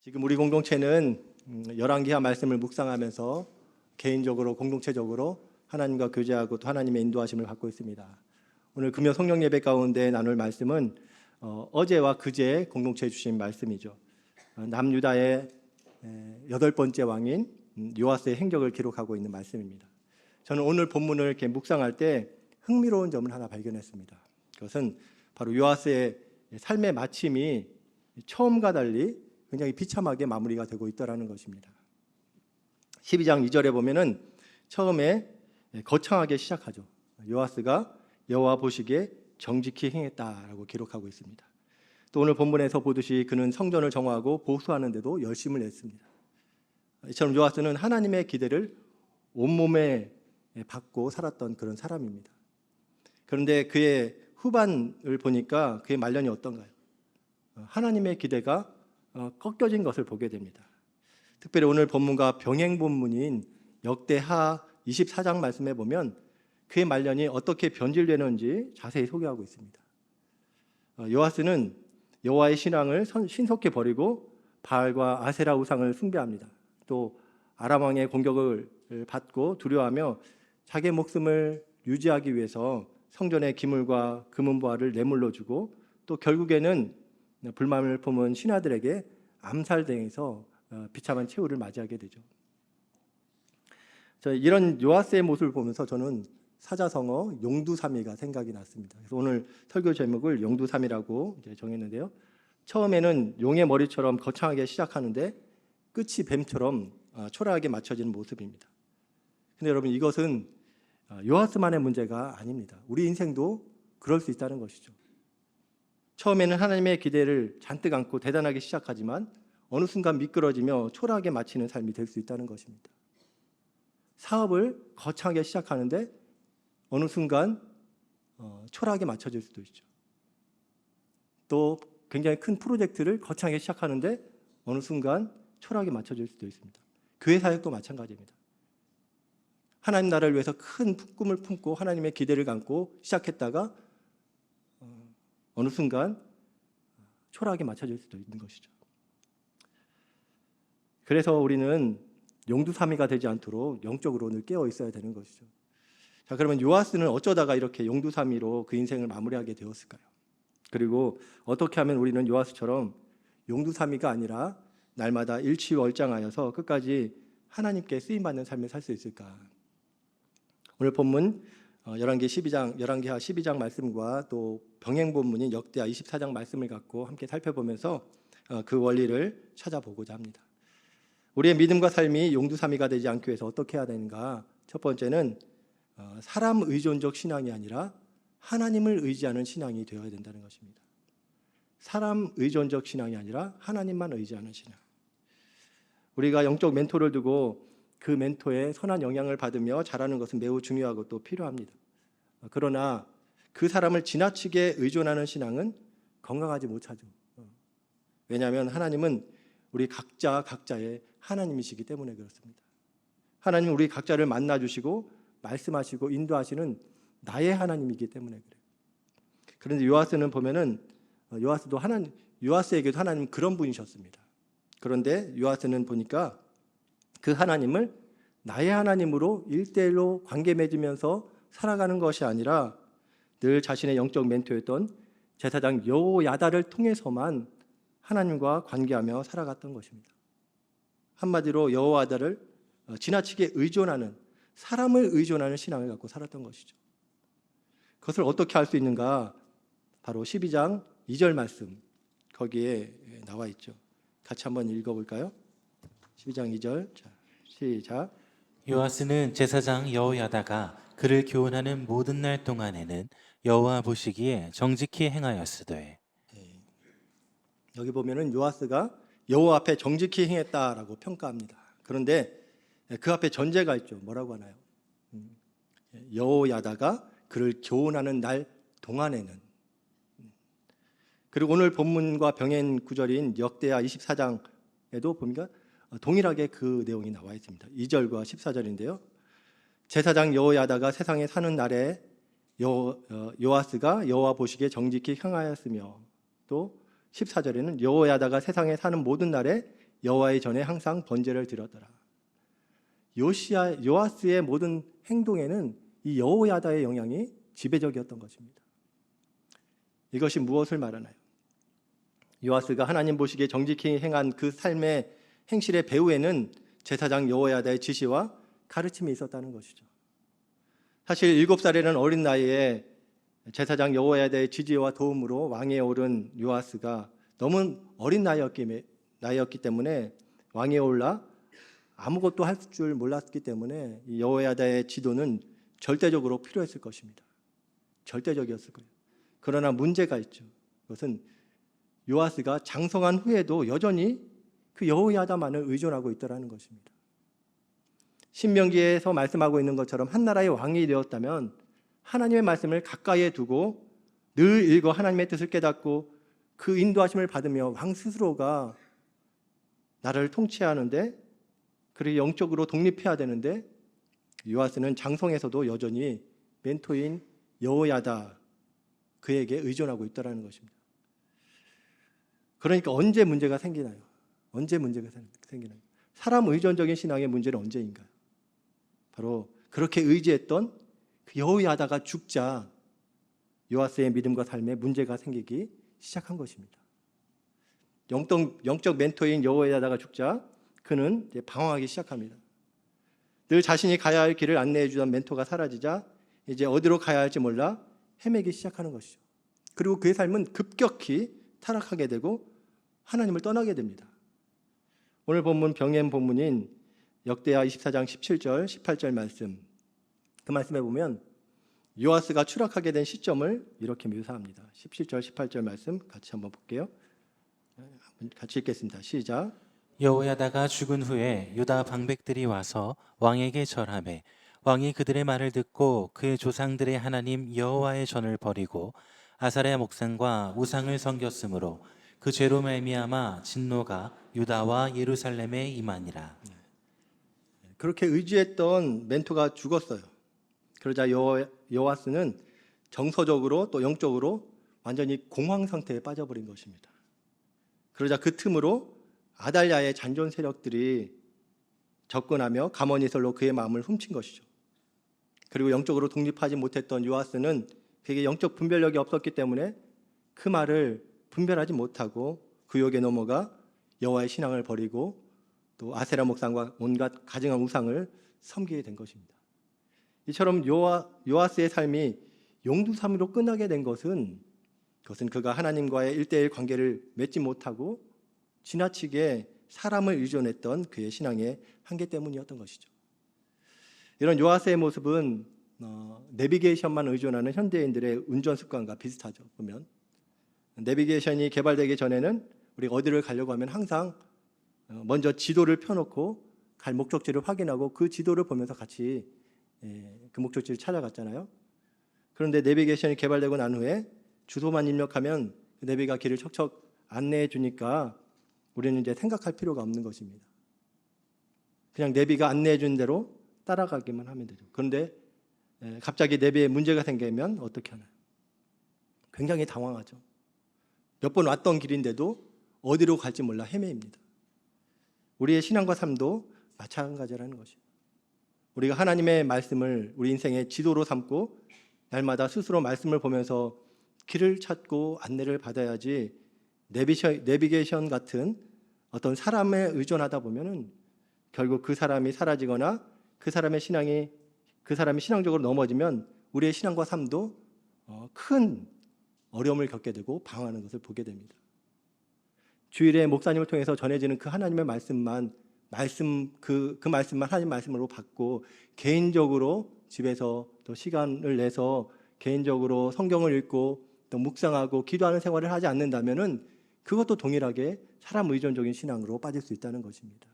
지금 우리 공동체는 열왕기하 말씀을 묵상하면서 개인적으로 공동체적으로 하나님과 교제하고 또 하나님의 인도하심을 받고 있습니다. 오늘 금요 성령 예배 가운데 나눌 말씀은 어제와 그제 공동체에 주신 말씀이죠. 남유다의 8번째 왕인 요아스의 행적을 기록하고 있는 말씀입니다. 저는 오늘 본문을 이렇게 묵상할 때 흥미로운 점을 하나 발견했습니다. 그것은 바로 요아스의 삶의 마침이 처음과 달리 굉장히 비참하게 마무리가 되고 있다는 것입니다. 12장 2절에 보면은 처음에 거창하게 시작하죠. 요아스가 여호와 보시기에 정직히 행했다라고 기록하고 있습니다. 또 오늘 본문에서 보듯이 그는 성전을 정화하고 보수하는 데도 열심을 냈습니다. 이처럼 요아스는 하나님의 기대를 온몸에 받고 살았던 그런 사람입니다. 그런데 그의 후반을 보니까 그의 말년이 어떤가요? 하나님의 기대가 꺾여진 것을 보게 됩니다. 특별히 오늘 본문과 병행 본문인 역대하 24장 말씀에 보면 그의 말년이 어떻게 변질되는지 자세히 소개하고 있습니다. 요아스는 여호와의 신앙을 신속히 버리고 바알과 아세라 우상을 숭배합니다. 또 아람 왕의 공격을 받고 두려워하며 자기의 목숨을 유지하기 위해서 성전의 기물과 금은보화를 내물러 주고 또 결국에는 불만을 품은 신하들에게 암살당해서 비참한 최후를 맞이하게 되죠. 이런 요아스의 모습을 보면서 저는 사자성어 용두삼위가 생각이 났습니다. 그래서 오늘 설교 제목을 용두삼위라고 정했는데요. 처음에는 용의 머리처럼 거창하게 시작하는데 끝이 뱀처럼 초라하게 맞춰지는 모습입니다. 근데 여러분, 이것은 요아스만의 문제가 아닙니다. 우리 인생도 그럴 수 있다는 것이죠. 처음에는 하나님의 기대를 잔뜩 안고 대단하게 시작하지만 어느 순간 미끄러지며 초라하게 마치는 삶이 될 수 있다는 것입니다. 사업을 거창하게 시작하는데 어느 순간 초라하게 맞춰질 수도 있죠. 또 굉장히 큰 프로젝트를 거창하게 시작하는데 어느 순간 초라하게 맞춰질 수도 있습니다. 교회 사역도 마찬가지입니다. 하나님 나라를 위해서 큰 꿈을 품고 하나님의 기대를 갖고 시작했다가 어느 순간 초라하게 맞춰질 수도 있는 것이죠. 그래서 우리는 용두삼위가 되지 않도록 영적으로 늘 깨어 있어야 되는 것이죠. 자, 그러면 요아스는 어쩌다가 이렇게 용두삼위로 그 인생을 마무리하게 되었을까요? 그리고 어떻게 하면 우리는 요아스처럼 용두삼위가 아니라 날마다 일취월장하여서 끝까지 하나님께 쓰임받는 삶을 살 수 있을까? 오늘 본문 열왕기하 12장 말씀과 또 병행 본문인 역대하 24장 말씀을 갖고 함께 살펴보면서 그 원리를 찾아보고자 합니다. 우리의 믿음과 삶이 용두삼위가 되지 않기 위해서 어떻게 해야 되는가? 첫 번째는 사람 의존적 신앙이 아니라 하나님을 의지하는 신앙이 되어야 된다는 것입니다. 사람 의존적 신앙이 아니라 하나님만 의지하는 신앙. 우리가 영적 멘토를 두고 그 멘토의 선한 영향을 받으며 자라는 것은 매우 중요하고 또 필요합니다. 그러나 그 사람을 지나치게 의존하는 신앙은 건강하지 못하죠. 왜냐하면 하나님은 우리 각자의 하나님이시기 때문에 그렇습니다. 하나님은 우리 각자를 만나주시고 말씀하시고 인도하시는 나의 하나님이기 때문에 그래요. 그런데 요아스는 보면은 요아스에게도 하나님은 그런 분이셨습니다. 그런데 요아스는 보니까 그 하나님을 나의 하나님으로 1대1로 관계 맺으면서 살아가는 것이 아니라 늘 자신의 영적 멘토였던 제사장 여호야다를 통해서만 하나님과 관계하며 살아갔던 것입니다. 한마디로 여호야다를 지나치게 의존하는, 사람을 의존하는 신앙을 갖고 살았던 것이죠. 그것을 어떻게 할 수 있는가? 바로 12장 2절 말씀 거기에 나와 있죠. 같이 한번 읽어볼까요? 12장 2절. 자, 시작. 요아스는 제사장 여호야다가 그를 교훈하는 모든 날 동안에는 여호와 보시기에 정직히 행하였으되. 여기 보면은 요아스가 여호와 앞에 정직히 행했다라고 평가합니다. 그런데 그 앞에 전제가 있죠. 뭐라고 하나요? 여호야다가 그를 교훈하는 날 동안에는. 그리고 오늘 본문과 병행 구절인 역대하 24장에도 보니까 동일하게 그 내용이 나와 있습니다. 2절과 14절인데요. 제사장 여호야다가 세상에 사는 날에 요아스가 여호와 보시기에 정직히 행하였으며, 또 14절에는 여호야다가 세상에 사는 모든 날에 여호와의 전에 항상 번제를 드렸더라. 요아스의 모든 행동에는 이 여호야다의 영향이 지배적이었던 것입니다. 이것이 무엇을 말하나요? 요아스가 하나님 보시기에 정직히 행한 그 삶의 행실의 배후에는 제사장 여호야다의 지시와 가르침이 있었다는 것이죠. 사실 7살이라는 어린 나이에 제사장 여호야다의 지지와 도움으로 왕위에 오른 요아스가 너무 어린 나이였기 때문에 왕위에 올라 아무것도 할 줄 몰랐기 때문에 이 여호야다의 지도는 절대적으로 필요했을 것입니다. 절대적이었을 거예요. 그러나 문제가 있죠. 그것은 요아스가 장성한 후에도 여전히 그 여호야다만을 의존하고 있더라는 것입니다. 신명기에서 말씀하고 있는 것처럼 한 나라의 왕이 되었다면 하나님의 말씀을 가까이에 두고 늘 읽어 하나님의 뜻을 깨닫고 그 인도하심을 받으며 왕 스스로가 나라를 통치하는데, 그리고 영적으로 독립해야 되는데, 요아스는 장성에서도 여전히 멘토인 여호야다 그에게 의존하고 있다는 것입니다. 그러니까 언제 문제가 생기나요? 언제 문제가 생기나요? 사람 의존적인 신앙의 문제는 언제인가요? 바로 그렇게 의지했던 그 여호야다가 죽자 요아스의 믿음과 삶에 문제가 생기기 시작한 것입니다. 영적 멘토인 여호야다가 죽자 그는 이제 방황하기 시작합니다. 늘 자신이 가야 할 길을 안내해 주던 멘토가 사라지자 이제 어디로 가야 할지 몰라 헤매기 시작하는 것이죠. 그리고 그의 삶은 급격히 타락하게 되고 하나님을 떠나게 됩니다. 오늘 본문 병행 본문인 역대하 24장 17절 18절 말씀, 그 말씀에 보면 요아스가 추락하게 된 시점을 이렇게 묘사합니다. 17절 18절 말씀 같이 한번 볼게요. 같이 읽겠습니다. 시작. 여호야다가 죽은 후에 유다 방백들이 와서 왕에게 절하매 왕이 그들의 말을 듣고 그의 조상들의 하나님 여호와의 전을 버리고 아사랴 목상과 우상을 섬겼으므로 그 죄로 말미암아 진노가 유다와 예루살렘에 임하니라. 그렇게 의지했던 멘토가 죽었어요. 그러자 요아스는 정서적으로 또 영적으로 완전히 공황 상태에 빠져버린 것입니다. 그러자 그 틈으로 아달랴의 잔존 세력들이 접근하며 가모니설로 그의 마음을 훔친 것이죠. 그리고 영적으로 독립하지 못했던 요아스는 그에게 영적 분별력이 없었기 때문에 그 말을 분별하지 못하고 그 욕에 넘어가 여호와의 신앙을 버리고 또 아세라 목상과 온갖 가증한 우상을 섬기게 된 것입니다. 이처럼 요아스의 삶이 용두삼이로 끝나게 된 것은 그가 하나님과의 1:1 관계를 맺지 못하고 지나치게 사람을 의존했던 그의 신앙의 한계 때문이었던 것이죠. 이런 요아스의 모습은 내비게이션만 의존하는 현대인들의 운전 습관과 비슷하죠. 보면 내비게이션이 개발되기 전에는 우리가 어디를 가려고 하면 항상 먼저 지도를 펴놓고 갈 목적지를 확인하고 그 지도를 보면서 같이 그 목적지를 찾아갔잖아요. 그런데 내비게이션이 개발되고 난 후에 주소만 입력하면 그 내비가 길을 척척 안내해 주니까 우리는 이제 생각할 필요가 없는 것입니다. 그냥 내비가 안내해 준 대로 따라가기만 하면 되죠. 그런데 갑자기 내비에 문제가 생기면 어떻게 하나요? 굉장히 당황하죠. 몇 번 왔던 길인데도 어디로 갈지 몰라 헤매입니다. 우리의 신앙과 삶도 마찬가지라는 것이에요. 우리가 하나님의 말씀을 우리 인생의 지도로 삼고 날마다 스스로 말씀을 보면서 길을 찾고 안내를 받아야지 내비게이션 같은 어떤 사람에 의존하다 보면은 결국 그 사람이 사라지거나 그 사람이 신앙적으로 넘어지면 우리의 신앙과 삶도 큰 어려움을 겪게 되고 방황하는 것을 보게 됩니다. 주일에 목사님을 통해서 전해지는 그 하나님의 말씀만 하나님 말씀으로 받고 개인적으로 집에서 또 시간을 내서 개인적으로 성경을 읽고 또 묵상하고 기도하는 생활을 하지 않는다면은 그것도 동일하게 사람 의존적인 신앙으로 빠질 수 있다는 것입니다.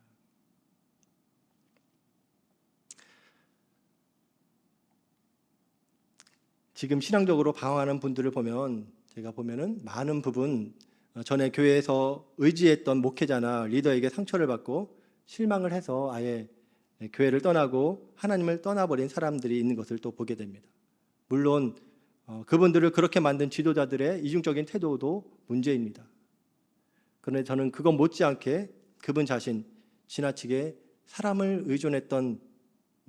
지금 신앙적으로 방황하는 분들을 보면 제가 보면은 많은 부분 전에 교회에서 의지했던 목회자나 리더에게 상처를 받고 실망을 해서 아예 교회를 떠나고 하나님을 떠나버린 사람들이 있는 것을 또 보게 됩니다. 물론 그분들을 그렇게 만든 지도자들의 이중적인 태도도 문제입니다. 그런데 저는 그것 못지않게 그분 자신 지나치게 사람을 의존했던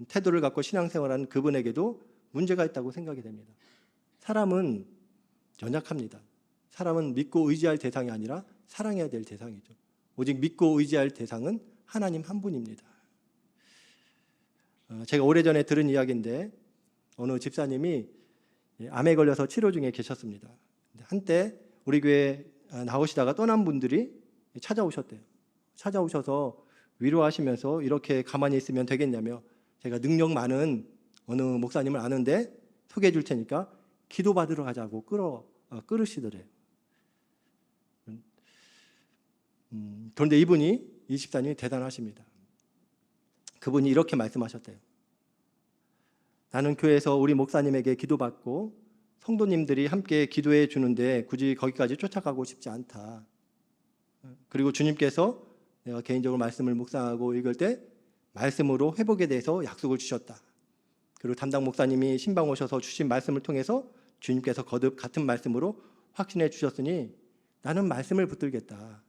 태도를 갖고 신앙생활하는 그분에게도 문제가 있다고 생각이 됩니다. 사람은 연약합니다. 사람은 믿고 의지할 대상이 아니라 사랑해야 될 대상이죠. 오직 믿고 의지할 대상은 하나님 한 분입니다. 제가 오래전에 들은 이야기인데 어느 집사님이 암에 걸려서 치료 중에 계셨습니다. 한때 우리 교회 나오시다가 떠난 분들이 찾아오셨대요. 찾아오셔서 위로하시면서 이렇게 가만히 있으면 되겠냐며, 제가 능력 많은 어느 목사님을 아는데 소개해 줄 테니까 기도받으러 가자고 끌으시더래요. 그런데 이 집사님이 대단하십니다. 그분이 이렇게 말씀하셨대요. 나는 교회에서 우리 목사님에게 기도받고 성도님들이 함께 기도해 주는데 굳이 거기까지 쫓아가고 싶지 않다. 그리고 주님께서 내가 개인적으로 말씀을 묵상하고 읽을 때 말씀으로 회복에 대해서 약속을 주셨다. 그리고 담당 목사님이 신방 오셔서 주신 말씀을 통해서 주님께서 거듭 같은 말씀으로 확신해 주셨으니 나는 말씀을 붙들겠다.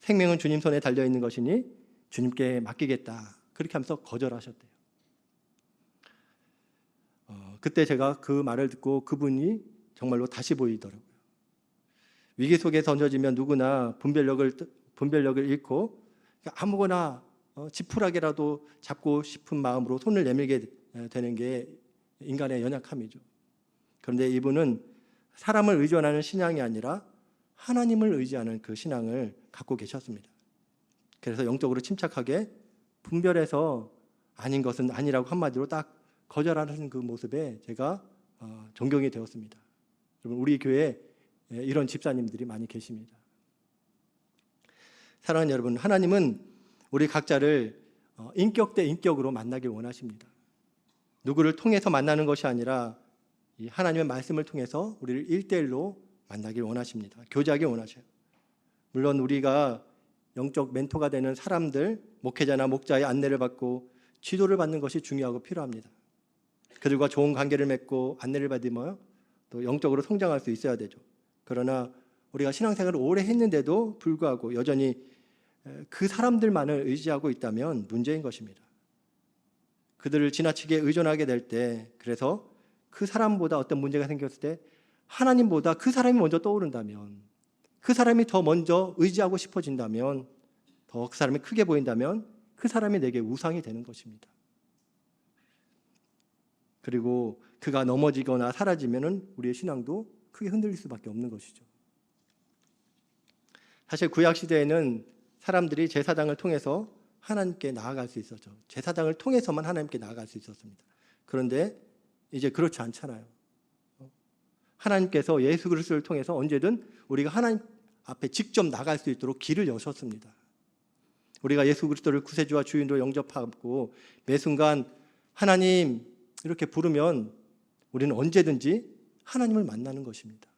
생명은 주님 손에 달려있는 것이니 주님께 맡기겠다. 그렇게 하면서 거절하셨대요. 그때 제가 그 말을 듣고 그분이 정말로 다시 보이더라고요. 위기 속에 던져지면 누구나 분별력을 잃고 아무거나 지푸라기라도 잡고 싶은 마음으로 손을 내밀게 되는 게 인간의 연약함이죠. 그런데 이분은 사람을 의존하는 신앙이 아니라 하나님을 의지하는 그 신앙을 갖고 계셨습니다. 그래서 영적으로 침착하게 분별해서 아닌 것은 아니라고 한마디로 딱 거절하는 그 모습에 제가 존경이 되었습니다. 여러분, 우리 교회에 이런 집사님들이 많이 계십니다. 사랑하는 여러분, 하나님은 우리 각자를 인격 대 인격으로 만나길 원하십니다. 누구를 통해서 만나는 것이 아니라 이 하나님의 말씀을 통해서 우리를 1대1로 만나길 원하십니다. 교제하길 원하셔요. 물론 우리가 영적 멘토가 되는 사람들, 목회자나 목자의 안내를 받고 지도를 받는 것이 중요하고 필요합니다. 그들과 좋은 관계를 맺고 안내를 받으며 또 영적으로 성장할 수 있어야 되죠. 그러나 우리가 신앙생활을 오래 했는데도 불구하고 여전히 그 사람들만을 의지하고 있다면 문제인 것입니다. 그들을 지나치게 의존하게 될 때, 그래서 그 사람보다 어떤 문제가 생겼을 때 하나님보다 그 사람이 먼저 떠오른다면, 그 사람이 더 먼저 의지하고 싶어진다면, 더 그 사람이 크게 보인다면 그 사람이 내게 우상이 되는 것입니다. 그리고 그가 넘어지거나 사라지면 우리의 신앙도 크게 흔들릴 수밖에 없는 것이죠. 사실 구약 시대에는 사람들이 제사장을 통해서 하나님께 나아갈 수 있었죠. 제사장을 통해서만 하나님께 나아갈 수 있었습니다. 그런데 이제 그렇지 않잖아요. 하나님께서 예수 그리스도를 통해서 언제든 우리가 하나님 앞에 직접 나갈 수 있도록 길을 여셨습니다. 우리가 예수 그리스도를 구세주와 주인으로 영접하고 매 순간 하나님 이렇게 부르면 우리는 언제든지 하나님을 만나는 것입니다.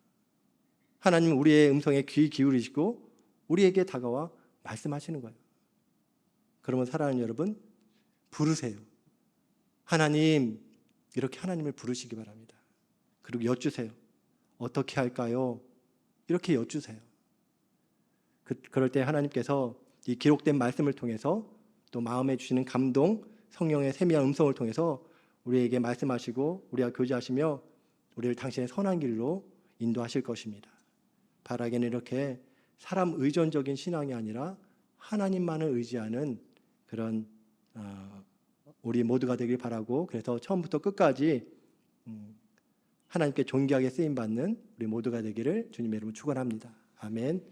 하나님은 우리의 음성에 귀 기울이시고 우리에게 다가와 말씀하시는 거예요. 그러면 사랑하는 여러분, 부르세요. 하나님, 이렇게 하나님을 부르시기 바랍니다. 그리고 여쭈세요. 어떻게 할까요? 이렇게 여쭈세요. 그럴 때 하나님께서 이 기록된 말씀을 통해서 또 마음에 주시는 감동, 성령의 세미한 음성을 통해서 우리에게 말씀하시고 우리와 교제하시며 우리를 당신의 선한 길로 인도하실 것입니다. 바라기는 이렇게 사람 의존적인 신앙이 아니라 하나님만을 의지하는 그런 우리 모두가 되길 바라고, 그래서 처음부터 끝까지 하나님께 존귀하게 쓰임받는 우리 모두가 되기를 주님의 이름으로 축원합니다. 아멘.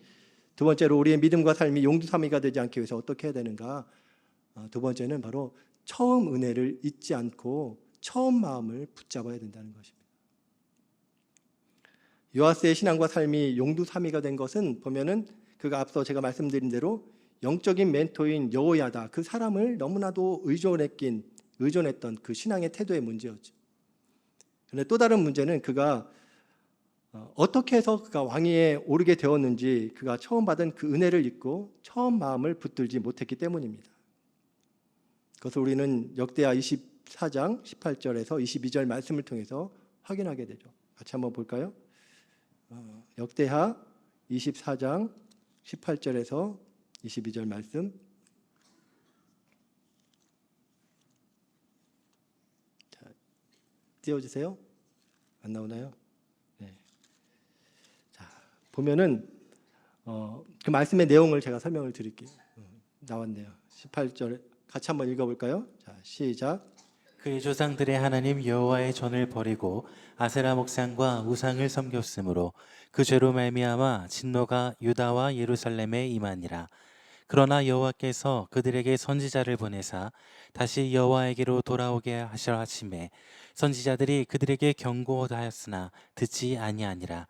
두 번째로 우리의 믿음과 삶이 용두사미가 되지 않기 위해서 어떻게 해야 되는가? 두 번째는 바로 처음 은혜를 잊지 않고 처음 마음을 붙잡아야 된다는 것입니다. 요아스의 신앙과 삶이 용두사미가 된 것은 보면은 그가 앞서 제가 말씀드린 대로 영적인 멘토인 여호야다, 그 사람을 너무나도 의존했던 그 신앙의 태도의 문제였죠. 그런데 또 다른 문제는 그가 어떻게 해서 그가 왕위에 오르게 되었는지, 그가 처음 받은 그 은혜를 잊고 처음 마음을 붙들지 못했기 때문입니다. 그것을 우리는 역대하 24장 18절에서 22절 말씀을 통해서 확인하게 되죠. 같이 한번 볼까요? 역대하 24장 18절에서 22절 말씀. 자, 띄워주세요. 안 나오나요? 네. 자, 보면은 그 말씀의 내용을 제가 설명을 드릴게요. 나왔네요. 18절 같이 한번 읽어볼까요? 자, 시작. 그의 조상들의 하나님 여호와의 전을 버리고 아세라 목상과 우상을 섬겼으므로 그 죄로 말미암아 진노가 유다와 예루살렘에 임하니라. 그러나 여호와께서 그들에게 선지자를 보내사 다시 여호와에게로 돌아오게 하시라 하심에 선지자들이 그들에게 경고하였으나 듣지 아니하니라.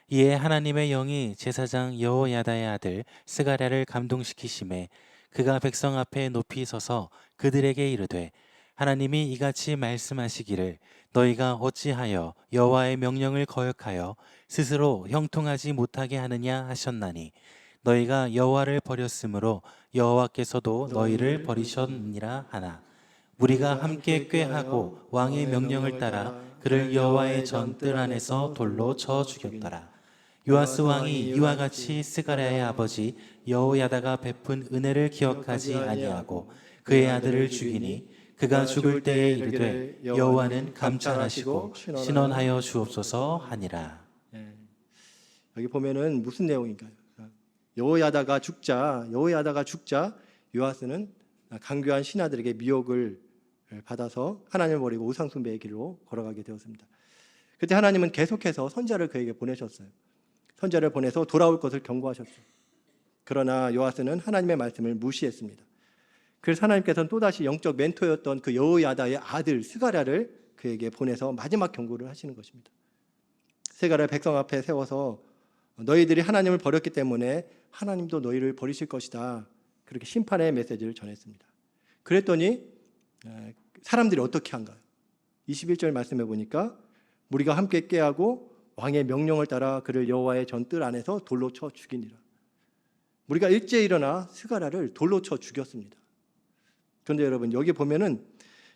이에 하나님의 영이 제사장 여호야다의 아들 스가랴를 감동시키심에 그가 백성 앞에 높이 서서 그들에게 이르되 하나님이 이같이 말씀하시기를 너희가 어찌하여 여호와의 명령을 거역하여 스스로 형통하지 못하게 하느냐 하셨나니 너희가 여호와를 버렸으므로 여호와께서도 너희를 버리셨느니라 하나 우리가 함께 꾀하고 왕의 명령을 따라 그를 여호와의 전 뜰 안에서 돌로 쳐 죽였더라. 요아스 왕이 이와 같이 스가랴의 아버지 여호야다가 베푼 은혜를 기억하지 아니하고 그의 아들을 죽이니 그가 죽을 때에 이르되 여호와는 감찰하시고 신원하여 주옵소서 하니라. 여기 보면은 무슨 내용인가요? 여호야다가 죽자 요아스는 강교한 신하들에게 미혹을 받아서 하나님을 버리고 우상 숭배의 길로 걸어가게 되었습니다. 그때 하나님은 계속해서 선지자를 그에게 보내셨어요. 선지자를 보내서 돌아올 것을 경고하셨어요. 그러나 요아스는 하나님의 말씀을 무시했습니다. 그래서 하나님께서는 또다시 영적 멘토였던 그 여호야다의 아들 스가랴를 그에게 보내서 마지막 경고를 하시는 것입니다. 스가랴를 백성 앞에 세워서 너희들이 하나님을 버렸기 때문에 하나님도 너희를 버리실 것이다. 그렇게 심판의 메시지를 전했습니다. 그랬더니 사람들이 어떻게 한가요? 21절 말씀해 보니까 우리가 함께 꾀하고 왕의 명령을 따라 그를 여호와의 전 뜰 안에서 돌로 쳐 죽이니라. 우리가 일제히 일어나 스가랴를 돌로 쳐 죽였습니다. 그런데 여러분 여기 보면은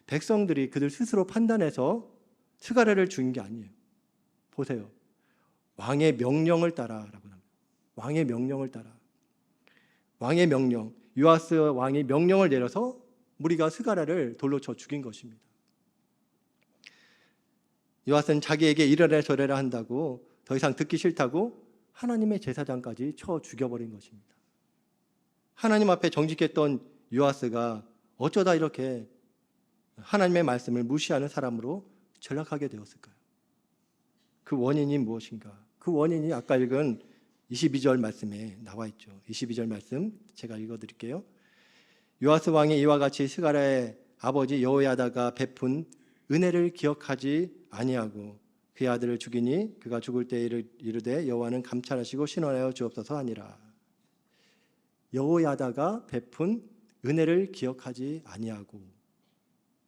백성들이 그들 스스로 판단해서 스가랴를 죽인 게 아니에요. 보세요. 왕의 명령을 따라라고 합니다. 왕의 명령을 따라. 왕의 명령. 요아스 왕이 명령을 내려서 무리가 스가랴를 돌로 쳐 죽인 것입니다. 요아스는 자기에게 이래라 저래라 한다고 더 이상 듣기 싫다고 하나님의 제사장까지 쳐 죽여버린 것입니다. 하나님 앞에 정직했던 요아스가 어쩌다 이렇게 하나님의 말씀을 무시하는 사람으로 전락하게 되었을까요? 그 원인이 무엇인가? 그 원인이 아까 읽은 22절 말씀에 나와 있죠. 22절 말씀 제가 읽어드릴게요. 요아스 왕이 이와 같이 스가랴의 아버지 여호야다가 베푼 은혜를 기억하지 아니하고 그의 아들을 죽이니 그가 죽을 때 이르되 여호와는 감찰하시고 신원하여 주옵소서 하니라. 여호야다가 베푼 은혜를 기억하지 아니하고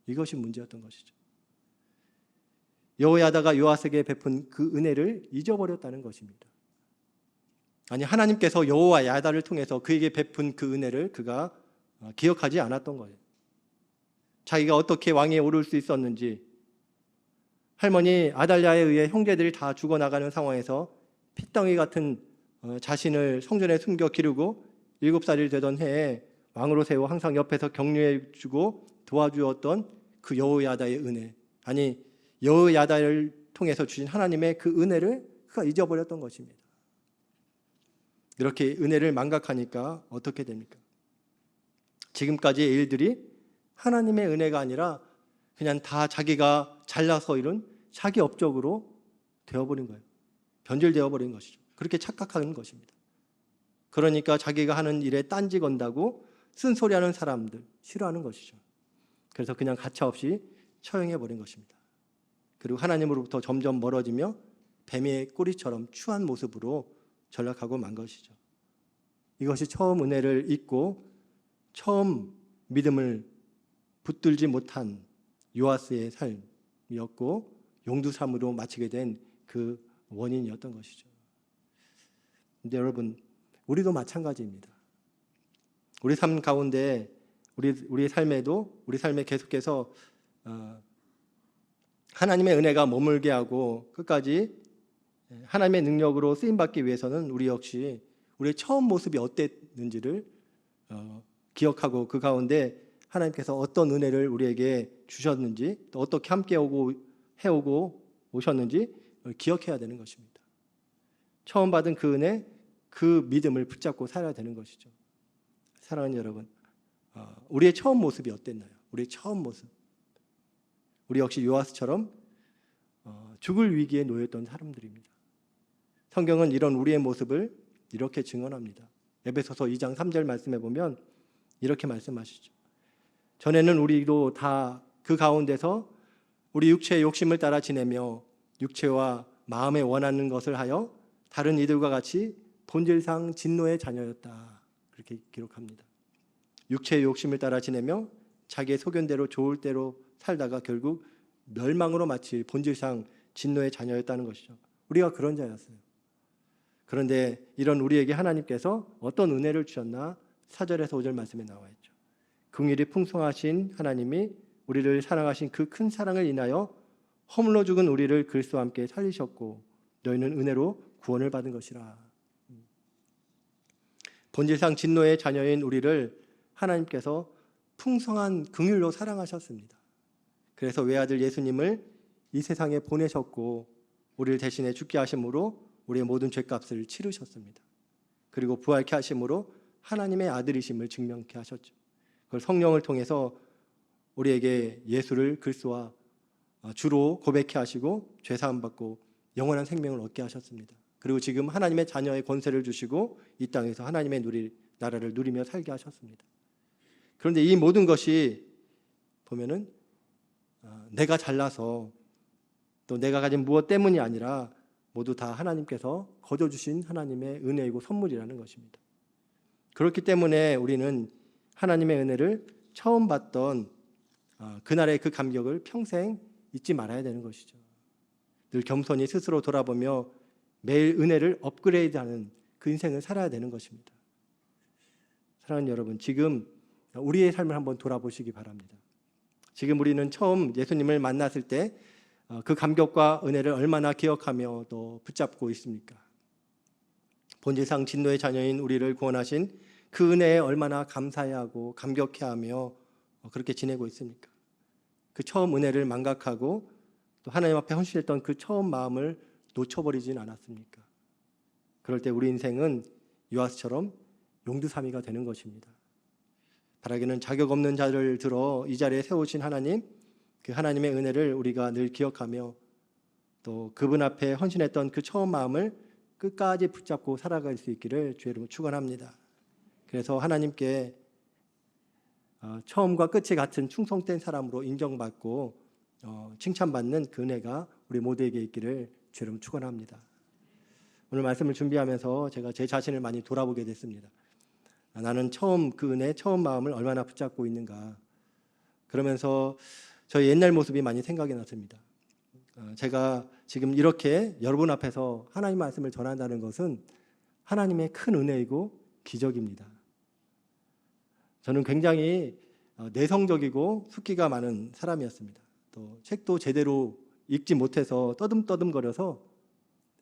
이것이 문제였던 것이죠. 여호야다가 요아스에게 베푼 그 은혜를 잊어버렸다는 것입니다. 아니 하나님께서 여호와 야다를 통해서 그에게 베푼 그 은혜를 그가 기억하지 않았던 거예요. 자기가 어떻게 왕위에 오를 수 있었는지, 할머니 아달랴에 의해 형제들이 다 죽어나가는 상황에서 핏덩이 같은 자신을 성전에 숨겨 기르고 7살이 되던 해에 왕으로 세워 항상 옆에서 격려해주고 도와주었던 그 여호야다의 은혜, 아니 여호야다를 통해서 주신 하나님의 그 은혜를 그가 잊어버렸던 것입니다. 이렇게 은혜를 망각하니까 어떻게 됩니까? 지금까지의 일들이 하나님의 은혜가 아니라 그냥 다 자기가 잘나서 이룬 자기 업적으로 되어버린 거예요. 변질되어버린 것이죠. 그렇게 착각하는 것입니다. 그러니까 자기가 하는 일에 딴지 건다고 쓴소리하는 사람들 싫어하는 것이죠. 그래서 그냥 가차없이 처형해버린 것입니다. 그리고 하나님으로부터 점점 멀어지며 뱀의 꼬리처럼 추한 모습으로 전락하고 만 것이죠. 이것이 처음 은혜를 잊고 처음 믿음을 붙들지 못한 요아스의 삶이었고 용두삼으로 마치게 된 그 원인이었던 것이죠. 근데 여러분 우리도 마찬가지입니다. 우리 삶 가운데 우리의 삶에도 우리 삶에 계속해서 하나님의 은혜가 머물게 하고 끝까지 하나님의 능력으로 쓰임받기 위해서는 우리 역시 우리의 처음 모습이 어땠는지를 기억하고 그 가운데 하나님께서 어떤 은혜를 우리에게 주셨는지, 또 어떻게 함께 해오고 오셨는지 기억해야 되는 것입니다. 처음 받은 그 은혜, 그 믿음을 붙잡고 살아야 되는 것이죠. 사랑하는 여러분, 우리의 처음 모습이 어땠나요? 우리의 처음 모습. 우리 역시 요아스처럼 죽을 위기에 놓였던 사람들입니다. 성경은 이런 우리의 모습을 이렇게 증언합니다. 에베소서 2장 3절 말씀해 보면 이렇게 말씀하시죠. 전에는 우리도 다 그 가운데서 우리 육체의 욕심을 따라 지내며 육체와 마음에 원하는 것을 하여 다른 이들과 같이 본질상 진노의 자녀였다. 그렇게 기록합니다. 육체의 욕심을 따라 지내며 자기의 소견대로 좋을 대로 살다가 결국 멸망으로 마칠 본질상 진노의 자녀였다는 것이죠. 우리가 그런 자였어요. 그런데 이런 우리에게 하나님께서 어떤 은혜를 주셨나 4절에서 5절 말씀에 나와 있죠. 긍휼이 풍성하신 하나님이 우리를 사랑하신 그 큰 사랑을 인하여 허물러 죽은 우리를 그리스도와 함께 살리셨고 너희는 은혜로 구원을 받은 것이라. 본질상 진노의 자녀인 우리를 하나님께서 풍성한 긍휼로 사랑하셨습니다. 그래서 외아들 예수님을 이 세상에 보내셨고 우리를 대신에 죽게 하심으로 우리의 모든 죄값을 치르셨습니다. 그리고 부활케 하심으로 하나님의 아들이심을 증명케 하셨죠. 그걸 성령을 통해서 우리에게 예수를 그리스도와 주로 고백케 하시고 죄사함 받고 영원한 생명을 얻게 하셨습니다. 그리고 지금 하나님의 자녀의 권세를 주시고 이 땅에서 하나님의 나라를 누리며 살게 하셨습니다. 그런데 이 모든 것이 보면은 내가 잘나서 또 내가 가진 무엇 때문이 아니라 모두 다 하나님께서 거저 주신 하나님의 은혜이고 선물이라는 것입니다. 그렇기 때문에 우리는 하나님의 은혜를 처음 받던 그날의 그 감격을 평생 잊지 말아야 되는 것이죠. 늘 겸손히 스스로 돌아보며 매일 은혜를 업그레이드하는 그 인생을 살아야 되는 것입니다. 사랑하는 여러분, 지금 우리의 삶을 한번 돌아보시기 바랍니다. 지금 우리는 처음 예수님을 만났을 때 그 감격과 은혜를 얼마나 기억하며 또 붙잡고 있습니까? 본질상 진노의 자녀인 우리를 구원하신 그 은혜에 얼마나 감사해하고 감격해하며 그렇게 지내고 있습니까? 그 처음 은혜를 망각하고 또 하나님 앞에 헌신했던 그 처음 마음을 놓쳐버리진 않았습니까? 그럴 때 우리 인생은 요아스처럼 용두사미가 되는 것입니다. 바라기는 자격 없는 자를 들어 이 자리에 세우신 하나님, 그 하나님의 은혜를 우리가 늘 기억하며 또 그분 앞에 헌신했던 그 처음 마음을 끝까지 붙잡고 살아갈 수 있기를 주의 이름으로 축원합니다. 그래서 하나님께 처음과 끝이 같은 충성된 사람으로 인정받고 칭찬받는 그 은혜가 우리 모두에게 있기를 주의 이름으로 축원합니다. 오늘 말씀을 준비하면서 제가 제 자신을 많이 돌아보게 됐습니다. 나는 그 은혜, 처음 마음을 얼마나 붙잡고 있는가. 그러면서 저희 옛날 모습이 많이 생각이 났습니다. 제가 지금 이렇게 여러분 앞에서 하나님 말씀을 전한다는 것은 하나님의 큰 은혜이고 기적입니다. 저는 굉장히 내성적이고 숙기가 많은 사람이었습니다. 또 책도 제대로 읽지 못해서 떠듬떠듬거려서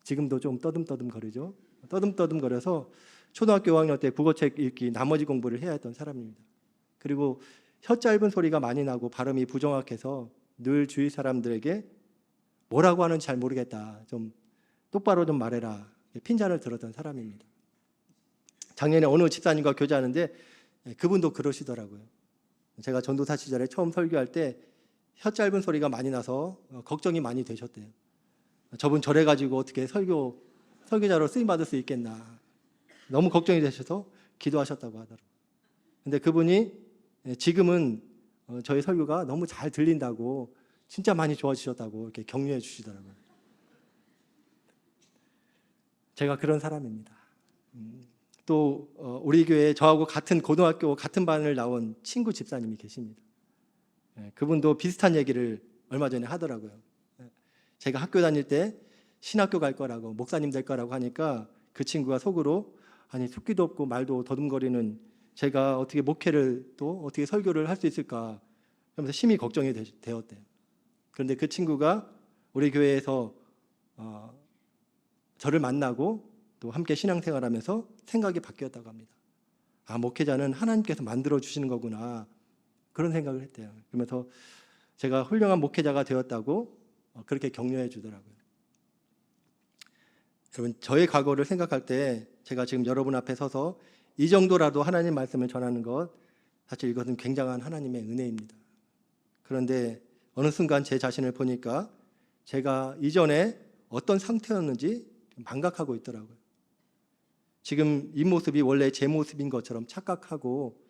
지금도 좀 떠듬떠듬거리죠. 떠듬떠듬거려서 초등학교 5학년 때 국어책 읽기 나머지 공부를 해야 했던 사람입니다. 그리고 혀 짧은 소리가 많이 나고 발음이 부정확해서 늘 주위 사람들에게 뭐라고 하는지 잘 모르겠다. 좀 똑바로 좀 말해라. 핀잔을 들었던 사람입니다. 작년에 어느 집사님과 교제하는데 그분도 그러시더라고요. 제가 전도사 시절에 처음 설교할 때 혀 짧은 소리가 많이 나서 걱정이 많이 되셨대요. 저분 저래가지고 어떻게 설교자로 쓰임받을 수 있겠나. 너무 걱정이 되셔서 기도하셨다고 하더라고요. 근데 그분이 지금은 저희 설교가 너무 잘 들린다고 진짜 많이 좋아지셨다고 이렇게 격려해 주시더라고요. 제가 그런 사람입니다. 또 우리 교회에 저하고 같은 고등학교 같은 반을 나온 친구 집사님이 계십니다. 그분도 비슷한 얘기를 얼마 전에 하더라고요. 제가 학교 다닐 때 신학교 갈 거라고 목사님 될 거라고 하니까 그 친구가 속으로 아니 숙기도 없고 말도 더듬거리는 제가 어떻게 목회를 또 어떻게 설교를 할 수 있을까 그러면서 심히 걱정이 되었대요. 그런데 그 친구가 우리 교회에서 저를 만나고 또 함께 신앙생활하면서 생각이 바뀌었다고 합니다. 목회자는 하나님께서 만들어 주시는 거구나, 그런 생각을 했대요. 그러면서 제가 훌륭한 목회자가 되었다고 그렇게 격려해 주더라고요. 여러분, 저의 과거를 생각할 때 제가 지금 여러분 앞에 서서 이 정도라도 하나님 말씀을 전하는 것, 사실 이것은 굉장한 하나님의 은혜입니다. 그런데 어느 순간 제 자신을 보니까 제가 이전에 어떤 상태였는지 망각하고 있더라고요. 지금 이 모습이 원래 제 모습인 것처럼 착각하고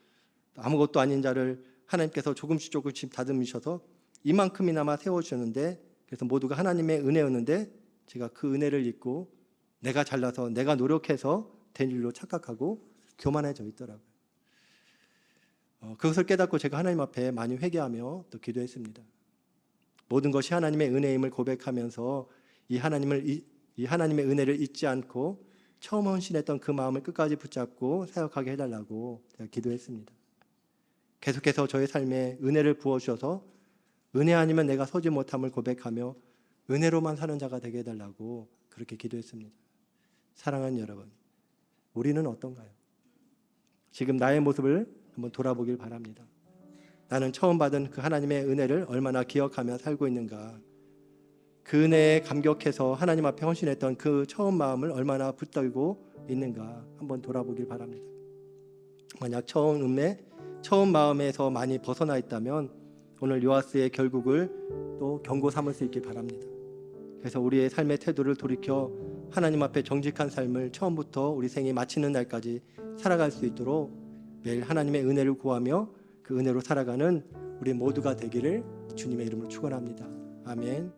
아무것도 아닌 자를 하나님께서 조금씩 다듬으셔서 이만큼이나마 세워주셨는데, 그래서 모두가 하나님의 은혜였는데 제가 그 은혜를 잊고 내가 잘나서 내가 노력해서 된 일로 착각하고 교만해져 있더라고요. 그것을 깨닫고 제가 하나님 앞에 많이 회개하며 또 기도했습니다. 모든 것이 하나님의 은혜임을 고백하면서 이 하나님의 은혜를 잊지 않고 처음 헌신했던 그 마음을 끝까지 붙잡고 사역하게 해달라고 제가 기도했습니다. 계속해서 저의 삶에 은혜를 부어주셔서 은혜 아니면 내가 서지 못함을 고백하며 은혜로만 사는 자가 되게 해달라고 그렇게 기도했습니다. 사랑하는 여러분, 우리는 어떤가요? 지금 나의 모습을 한번 돌아보길 바랍니다. 나는 처음 받은 그 하나님의 은혜를 얼마나 기억하며 살고 있는가? 그 은혜에 감격해서 하나님 앞에 헌신했던 그 처음 마음을 얼마나 붙들고 있는가 한번 돌아보길 바랍니다. 만약 처음 마음에서 많이 벗어나 있다면 오늘 요아스의 결국을 또 경고 삼을 수 있길 바랍니다. 그래서 우리의 삶의 태도를 돌이켜 하나님 앞에 정직한 삶을 처음부터 우리 생이 마치는 날까지 살아갈 수 있도록 매일 하나님의 은혜를 구하며 그 은혜로 살아가는 우리 모두가 되기를 주님의 이름으로 축원합니다. 아멘.